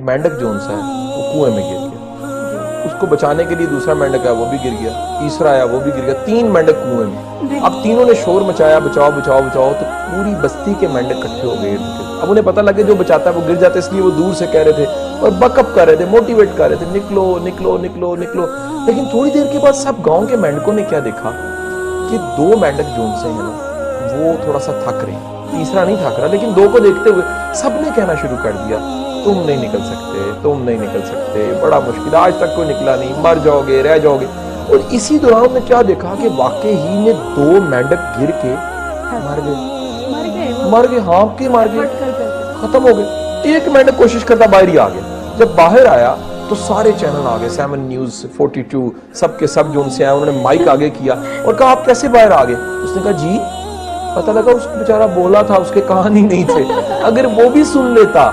مینڈک جو سا ہے وہ کنویں میں گر گیا, اس کو بچانے کے لیے دوسرا مینڈک ہے وہ بھی گر گیا, تیسرا آیا وہ بھی گر گیا, 3 مینڈک کنویں میں. اب تینوں نے شور مچایا بچاؤ بچاؤ بچاؤ, تو پوری بستی کے مینڈک اکٹھے ہو گئے. اب انہیں پتہ لگے جو بچاتا ہے وہ گر جاتا ہے, اس لیے وہ دور سے کہہ رہے تھے اور بیک اپ کر رہے تھے, موٹیویٹ کر رہے تھے, نکلو نکلو نکلو نکلو. لیکن تھوڑی دیر کے بعد سب گاؤں کے مینڈکوں نے کیا دیکھا کہ 2 مینڈک جو سے ہیں نا وہ تھوڑا سا تھک رہے ہیں, تیسرا نہیں تھک رہا, لیکن 2 کو دیکھتے ہوئے سب نے کہنا شروع کر دیا تم نہیں نکل سکتے, تم نہیں نکل سکتے, بڑا مشکل, آج تک کوئی نکلا نہیں, مر جاؤ گے, رہ جاؤ گے. اور اسی دوران نے کیا دیکھا کہ واقعی ہی میں 2 مینڈک گر کے مر گئے, ہانپ کے مر گئے, ختم ہو گئے. ایک مینڈک کوشش کرتا باہر ہی آ گیا. جب باہر آیا تو سارے چینل آ گئے, 7 نیوز 42 سب کے سب جو ان سے آئے, انہوں نے مائک آگے کیا اور کہا آپ کیسے باہر آ گئے. اس نے کہا جی پتہ لگا اس بیچارہ بولا تھا, اس کے کان ہی نہیں تھے, اگر وہ بھی سن لیتا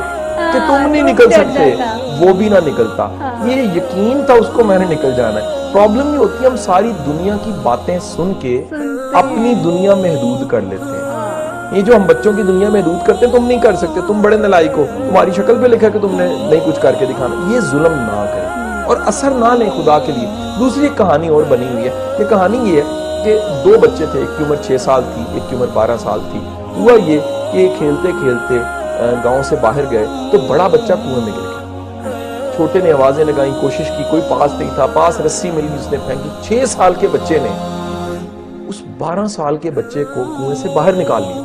کہ تم نہیں نکل سکتے وہ بھی نہ نکلتا. یہ یقین تھا اس کو میں نے نکل جانا ہے. پرابلم یہ ہوتی ہے ہم ساری دنیا کی باتیں سن کے اپنی دنیا محدود کر لیتے ہیں. یہ جو ہم بچوں کی دنیا محدود کرتے ہیں, تم نہیں کر سکتے, تم بڑے نالائق ہو, تمہاری شکل پہ لکھا کہ تم نے نہیں کچھ کر کے دکھانا. یہ ظلم نہ کریں اور اثر نہ لیں خدا کے لیے. دوسری ایک کہانی اور بنی ہوئی ہے. یہ کہانی یہ ہے کہ 2 بچے تھے, ایک کی عمر 6 سال تھی, ایک کی عمر 12 سال تھی. ہوا یہ کہ کھیلتے کھیلتے گاؤں سے باہر گئے تو بڑا بچہ کنویں میں گر گیا. چھوٹے نے آوازیں لگائیں, کوشش کی, کوئی پاس نہیں تھا, پاس رسی مل گئی, اس نے پھینکی. 6 سال کے بچے نے اس 12 سال کے بچے کو کنویں سے باہر نکال لیا.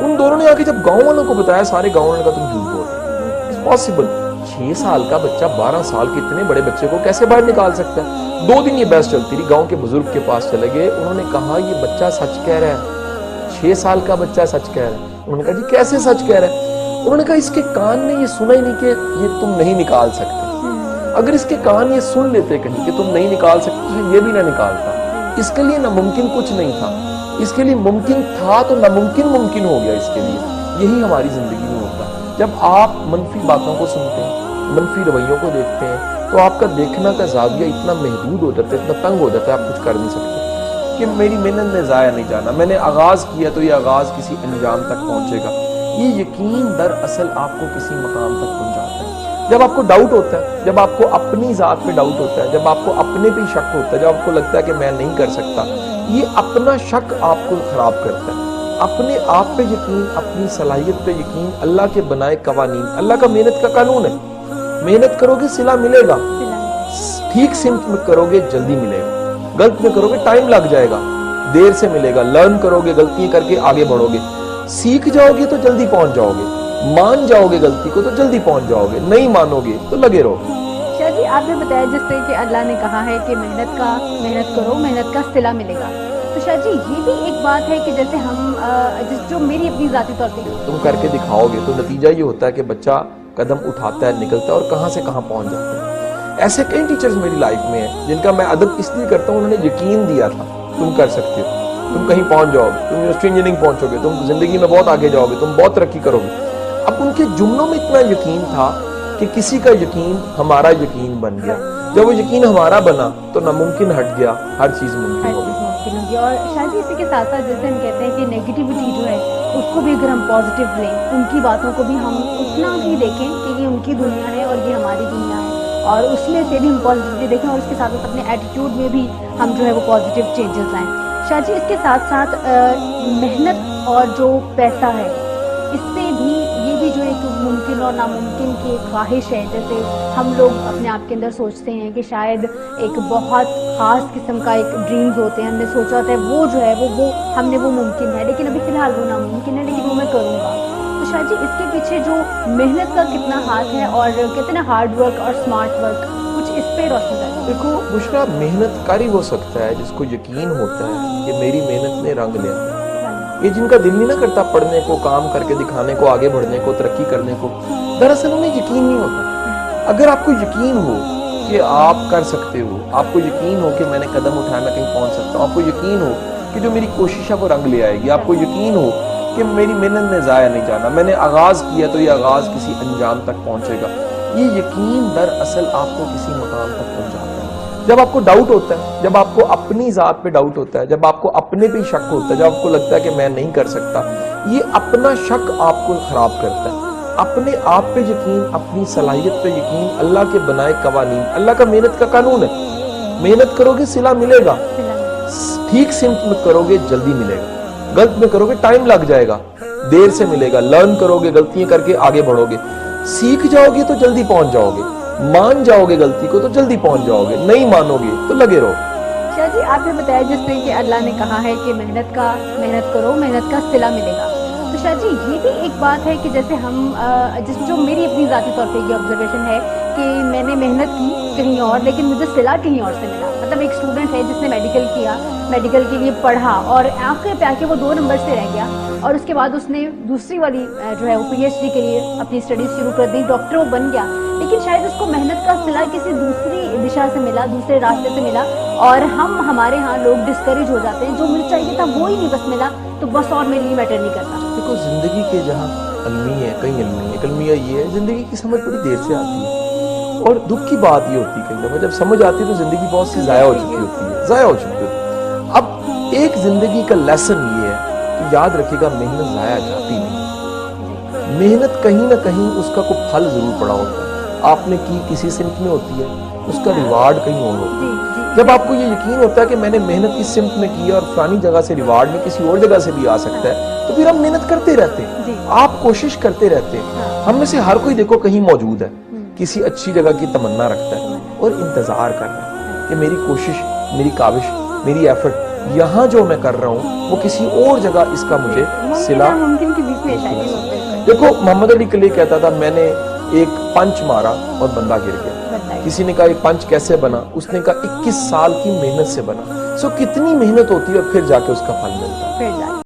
ان دونوں نے آ کے جب گاؤں والوں کو بتایا, سارے گاؤں والوں نے کہا تم جھوٹ بول رہے ہو, اٹس پاسبل, 6 سال کا بچہ 12 سال کے اتنے بڑے بچے کو کیسے باہر نکال سکتا ہے. 2 دن یہ بحث چلتی رہی. گاؤں کے بزرگ کے پاس چلے گئے, انہوں نے کہا یہ بچہ سچ کہہ رہا ہے, 6 سال کا بچہ سچ کہہ رہا ہے. انہوں نے کہا جی کیسے سچ کہہ رہا ہے. انہوں نے کہا اس کے کان نے یہ سنا ہی نہیں کہ یہ تم نہیں نکال سکتے. اگر اس کے کان یہ سن لیتے کہیں کہ تم نہیں نکال سکتے تو یہ بھی نہ نکالتا. اس کے لیے ناممکن کچھ نہیں تھا, اس کے لیے ممکن تھا تو ناممکن ممکن ہو گیا اس کے لیے. یہی ہماری زندگی میں ہوتا ہے. جب آپ منفی باتوں کو سنتے ہیں, منفی رویوں کو دیکھتے ہیں, تو آپ کا دیکھنا کا زاویہ اتنا محدود ہو جاتا ہے, اتنا تنگ ہو جاتا ہے, آپ کچھ کر نہیں سکتے کہ میری محنت نے ضائع نہیں جانا, میں نے آغاز کیا تو یہ آغاز کسی انجام تک پہنچے گا. یہ یقین دراصل آپ کو کسی مقام تک پہنچاتا ہے. جب آپ کو ڈاؤٹ ہوتا ہے, جب آپ کو اپنی ذات پہ ڈاؤٹ ہوتا ہے, جب آپ کو اپنے پہ شک ہوتا ہے, جب آپ کو لگتا ہے کہ میں نہیں کر سکتا, یہ اپنا شک آپ کو خراب کرتا ہے. اپنے آپ پہ یقین, اپنی صلاحیت پہ یقین, اللہ کے بنائے قوانین, اللہ کا محنت کا قانون ہے. محنت کرو گے صلہ ملے گا, ٹھیک سمت میں کرو گے جلدی ملے گا, غلط میں کرو گے ٹائم لگ جائے گا, دیر سے ملے گا. لرن کرو گے, غلطی کر کے آگے بڑھو گے, سیکھ جاؤ گے تو جلدی پہنچ جاؤ گے, مان جاؤ گے غلطی کو تو جلدی پہنچ جاؤ گے, نہیں مانو گے تو لگے رہو گے. شاہ جی آپ نے بتایا جس طرح کہ اللہ نے کہا ہے کہ محنت کرو, محنت کا صلہ ملے گا. تو شاہ جی یہ بھی ایک بات ہے کہ جیسے ہم جو میری اپنی ذاتی طور پہ تم کر کے دکھاؤ گے تو نتیجہ یہ ہوتا ہے کہ بچہ قدم اٹھاتا ہے, نکلتا ہے اور کہاں سے کہاں پہنچ جاتا ہے. ایسے کئی ٹیچرز میری لائف میں ہیں جن کا میں ادب اس لیے کرتا ہوں, انہوں نے یقین دیا تھا تم کر سکتے ہو, تم کہیں پہنچ جاؤ گے, تم یونیورسٹی انجینئرنگ پہنچو گے, تم زندگی میں بہت آگے جاؤ گے, تم بہت ترقی کرو گے. اب ان کے جملوں میں اتنا یقین تھا کہ کسی کا یقین ہمارا یقین بن گیا. جب وہ یقین ہمارا بنا تو ناممکن ہٹ گیا, ہر چیز ممکن ہو گئی. اور شاہ جی اسی کے ساتھ ساتھ جیسے ہم کہتے ہیں کہ نیگیٹیوٹی جو ہے اس کو بھی اگر ہم پازیٹیو لیں, ان کی باتوں کو بھی ہم اتنا ہی دیکھیں کہ یہ ان کی دنیا ہے اور یہ ہماری دنیا ہے, اور اس میں سے بھی ہم پازیٹیوٹی دیکھیں, اور اس کے ساتھ اپنے ایٹیٹیوڈ میں بھی ہم جو ہے وہ پازیٹیو چینجز لائیں. شاہ جی اس کے ساتھ ساتھ محنت اور جو پیسہ ہے اس سے بھی یہ بھی جو ایک ممکن اور ناممکن کی ایک خواہش ہے. جیسے ہم لوگ اپنے آپ کے اندر سوچتے ہیں کہ شاید ایک بہت خاص قسم کا ایک ڈریمز ہوتے ہیں, ہم نے سوچا ہوتا ہے وہ جو ہے وہ ہم نے وہ ممکن ہے, لیکن ابھی فی الحال وہ ناممکن ہے, لیکن وہ میں کروں گا. تو شاہ جی اس کے پیچھے جو محنت کا کتنا ہاتھ ہے, اور کتنا ہارڈ ورک اور اسمارٹ ورک, کچھ اس پہ روشنی ڈالیں. دیکھو بشرا, محنت کاری ہو سکتا ہے جس کو یقین ہوتا ہے کہ میری محنت نے رنگ لیا. یہ جن کا دل نہیں نہ کرتا پڑھنے کو, کام کر کے دکھانے کو, آگے بڑھنے کو, ترقی کرنے کو, دراصل انہیں یقین نہیں ہوتا. اگر آپ کو یقین ہو کہ آپ کر سکتے ہو, آپ کو یقین ہو کہ میں نے قدم اٹھایا میں کہیں پہنچ سکتا ہوں, آپ کو یقین ہو کہ جو میری کوشش ہے وہ رنگ لے آئے گی, آپ کو یقین ہو کہ میری محنت نے ضائع نہیں جانا, میں نے آغاز کیا تو یہ آغاز کسی انجام تک پہنچے گا, یہ یقین دراصل آپ کو کسی مقام تک پہنچاتا ہے. جب آپ کو ڈاؤٹ ہوتا ہے, جب آپ کو اپنی ذات پہ ڈاؤٹ ہوتا ہے, جب آپ کو اپنے پہ شک ہوتا ہے, جب آپ کو لگتا ہے کہ میں نہیں کر سکتا, یہ اپنا شک آپ کو خراب کرتا ہے. اپنے آپ پہ یقین, اپنی صلاحیت پہ یقین, اللہ کے بنائے قوانین, اللہ کا محنت کا قانون ہے, محنت کرو گے صلہ ملے گا, ٹھیک سمت میں کرو گے جلدی ملے گا, غلط میں کرو گے ٹائم لگ جائے گا, دیر سے ملے گا. لرن کرو گے, غلطیاں کر کے آگے بڑھو گے, سیکھ جاؤ گے تو جلدی پہنچ جاؤ گے, مان جاؤ گے غلطی کو تو جلدی پہنچ جاؤ گے, نہیں مانو گے تو لگے رہو. شاہ جی آپ نے بتایا جس طرح کہ اللہ نے کہا ہے کہ محنت کرو, محنت کا صلہ ملے گا. تو شاہ جی یہ بھی ایک بات ہے کہ جیسے ہم جو میری اپنی ذاتی طور پہ یہ آبزرویشن ہے کہ میں نے محنت کی کہیں اور لیکن مجھے صلہ کہیں اور سے ملا. مطلب ایک اسٹوڈنٹ ہے جس نے میڈیکل کیا, میڈیکل کے لیے پڑھا اور آخر پہ آ کے وہ 2 نمبر سے رہ گیا, اور اس کے بعد اس نے دوسری والی جو ہے وہ PhD کے لیے اپنی اسٹڈیز شروع کر دی, ڈاکٹر وہ بن گیا, لیکن شاید اس کو محنت کا صلہ کسی دوسری دشا سے ملا, دوسرے راستے سے ملا, اور ہمارے ہاں لوگ ڈسکریج ہو جاتے ہیں, جو مجھے چاہیے تھا وہ ہی نہیں بس ملا تو بس اور میرے لیے میٹر نہیں کرتا. دیکھو زندگی کے جہاں المیہ ہے, کئی المیہ, ایک المیہ یہ ہے زندگی کی سمجھ بڑی دیر سے آتی ہے, اور دکھ کی بات یہ ہوتی ہے کئی دفعہ جب سمجھ آتی ہے تو زندگی بہت سی ضائع ہو چکی ہوتی ہے. اب ایک زندگی کا لیسن یہ ہے کہ یاد رکھے گا محنت ضائع جاتی نہیں, محنت کہیں نہ کہیں اس کا کوئی پھل ضرور پڑا ہوتا ہے. آپ نے کی کسی سمت میں ہوتی ہے, اس کا ریوارڈ کہیں اور ہوتا ہے. جب آپ کو یہ یقین ہوتا ہے کہ میں نے محنت کی سمت میں کی اور فلانی جگہ سے ریوارڈ میں کسی اور جگہ سے بھی آ سکتا ہے, تو پھر ہم محنت کرتے رہتے ہیں, آپ کوشش کرتے رہتے ہیں. ہم میں سے ہر کوئی دیکھو کہیں موجود ہے, کسی اچھی جگہ کی تمنا رکھتا ہے اور انتظار کر رہا ہے کہ میری کوشش, میری کاوش, میری ایفرٹ یہاں جو میں کر رہا ہوں وہ کسی اور جگہ اس کا مجھے صلہ. دیکھو محمد علی کلی کہتا تھا میں نے ایک پنچ مارا اور بندہ گر گیا. کسی نے کہا یہ پنچ کیسے بنا, اس نے کہا 21 سال کی محنت سے بنا. کتنی محنت ہوتی ہے اور پھر جا کے اس کا پھل ملتا ہے.